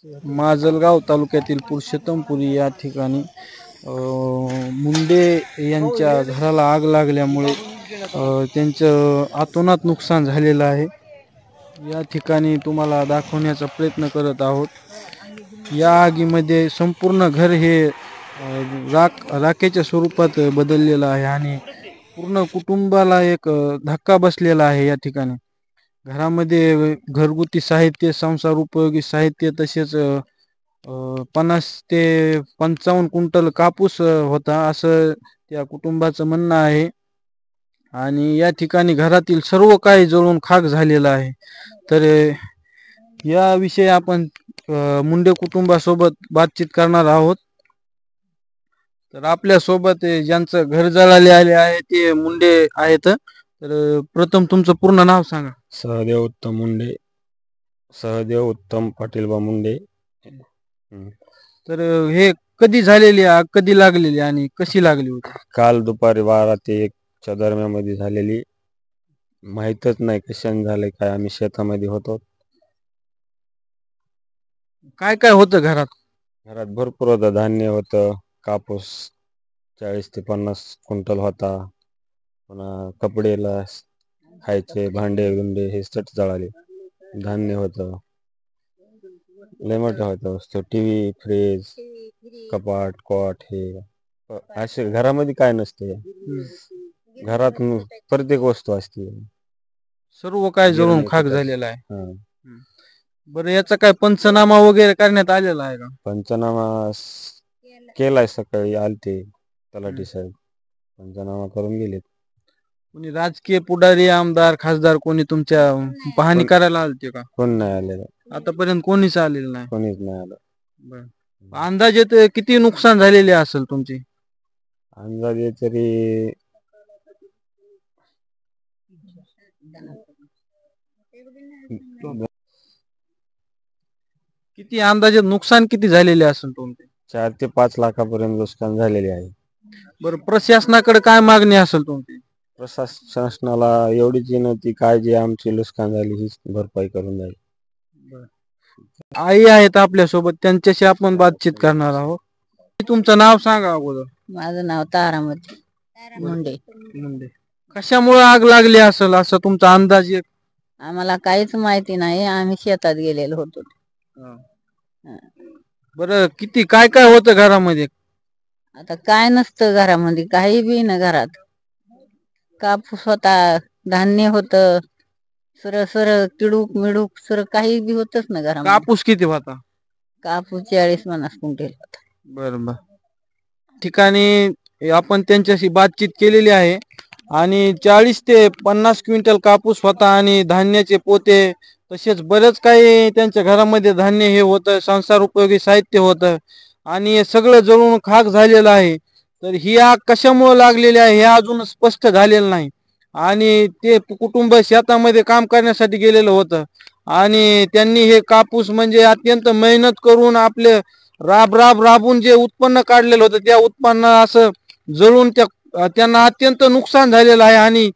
माजलगाव तालुक्यातील पुरुषोत्तमपुरी या ठिकाणी मुंडे यांच्या घराला आग लागल्यामुळे त्यांचं अतोनात नुकसान झालेलं आहे। या ठिकाणी तुम्हाला दाखवण्याचा प्रयत्न करत आहोत। या आगीमध्ये संपूर्ण घर हे राखेच्या स्वरूपात बदललेलं आहे आणि पूर्ण कुटुंबाला एक धक्का बसलेला आहे। या ठिकाणी घरामध्ये घरगुती साहित्य, संसार उपयोगी साहित्य तसेच 50 ते 55 क्विंटल कापूस होता असं त्या कुटुंबाचं म्हणणं आहे। आणि या ठिकाणी घरातील सर्व काही जळून खाक झालेलं आहे। तर या विषयी आपण मुंडे कुटुंबासोबत बातचीत करणार आहोत। तर आपल्या सोबत ज्यांचं घर जळाले आहे ते मुंडे आहेत। तर प्रथम तुमचं पूर्ण नाव सांगा। सहदेव उत्तम मुंडे, सहदेव उत्तम पाटीलबा मुंडे। तर हे कधी झालेली आग, कधी लागलेली आणि कशी लागली होती? काल दुपारी 12 ते 1 च्या दरम्यान झालेली। माहीतच नाही कशाने झाले काय, आम्ही शेतामध्ये होतो। काय काय होतं घरात? घरात भरपूर होतं, धान्य होतं, कापूस 40 ते 50 क्विंटल होता, पुन्हा कपडेला खायचे भांडे गुंडे हे सट जळाले। धान्य होतं, लय मोठं होतं वस्तू, टीव्ही, फ्रीज, कपाट, कॉट हे असे घरामध्ये काय नसते। घरात प्रत्येक वस्तू असते, सर्व काय जळून खाक झालेलं आहे। हां। बरं, याचा काय पंचनामा वगैरे करण्यात आलेला आहे का? पंचनामा केलाय, सकाळी आलते तलाठी साहेब, पंचनामा करून गेलेत। कोणी राजकीय पुढारी, आमदार, खासदार कोणी तुमच्या पाहणी करायला आलते का? कोण नाही आलेलं, आतापर्यंत कोणीच आलेलं नाही। कोणीच नाही आलं। बरं, अंदाजे किती नुकसान झालेले असेल तुमची? अंदाजे तरी किती अंदाजे नुकसान किती झालेले असेल तुमचे? 4 ते 5 लाखापर्यंत नुकसान झालेले आहे। बरं, प्रशासनाकडे काय मागणी असेल तुमची? प्रशासनाला एवढीच विनंती, काय जे आमची नुकसान झाली हीच भरपाई करून द्यावी। आई आहेत आपल्या सोबत, त्यांच्याशी आपण बातचीत करणार आहोत। तुमचं नाव सांगा अगोदर। माझं नाव तारामती मुंडे। कशामुळे आग लागली असेल असं तुमचा अंदाज? आम्हाला काहीच माहिती नाही, आम्ही शेतात गेलेलो होतो। बरं, किती काय काय होतं घरामध्ये? आता काय नसतं घरामध्ये, काही बी ना घरात। कापूस होता, धान्य होतं, सर किडूक मिडूक सर काही बी होतच ना घरामध्ये। कापूस किती होता? कापूस 40-50 क्विंटल होता। बरं बरं, ठिकाणी आपण त्यांच्याशी बातचीत केलेली आहे आणि 40 ते 50 क्विंटल कापूस होता आणि धान्याचे पोते तसेच बरेच काही त्यांच्या घरामध्ये धान्य हे होतं, संसार उपयोगी साहित्य होतं आणि हे सगळं जळून खाक झालेलं आहे। तर ही आग कशामुळे लागलेली आहे हे अजून स्पष्ट झालेलं नाही आणि ते कुटुंब शेतामध्ये काम करण्यासाठी गेलेलं होतं आणि त्यांनी हे कापूस म्हणजे अत्यंत मेहनत करून आपले राबून जे उत्पन्न काढलेलं होतं त्या उत्पन्न असं जळून त्यांना अत्यंत नुकसान झालेलं आहे आणि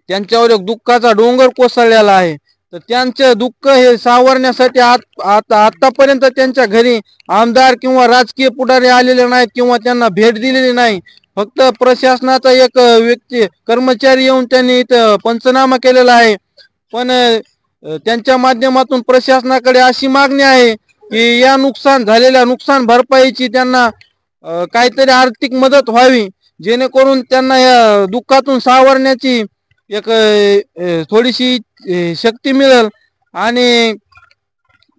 त्यांच्यावर एक दुःखाचा डोंगर कोसळलेला आहे। तर त्यांचे दुःख हे सावरण्यासाठी आतापर्यंत त्यांच्या घरी आमदार किंवा राजकीय पुढारी आलेले नाहीत किंवा त्यांना भेट दिलेली नाही। फक्त प्रशासनाचा एक व्यक्ती कर्मचारी येऊन त्यांनी इथं पंचनामा केलेला आहे। पण त्यांच्या माध्यमातून प्रशासनाकडे अशी मागणी आहे की या नुकसान झालेल्या नुकसान भरपाईची त्यांना काहीतरी आर्थिक मदत व्हावी, जेणेकरून त्यांना या दुःखातून सावरण्याची एक थोडीशी शक्ती मिळेल आणि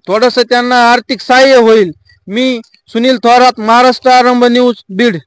थोडंसं त्यांना आर्थिक सहाय्य होईल। मी सुनील थोरात, महाराष्ट्र आरंभ न्यूज, बीड।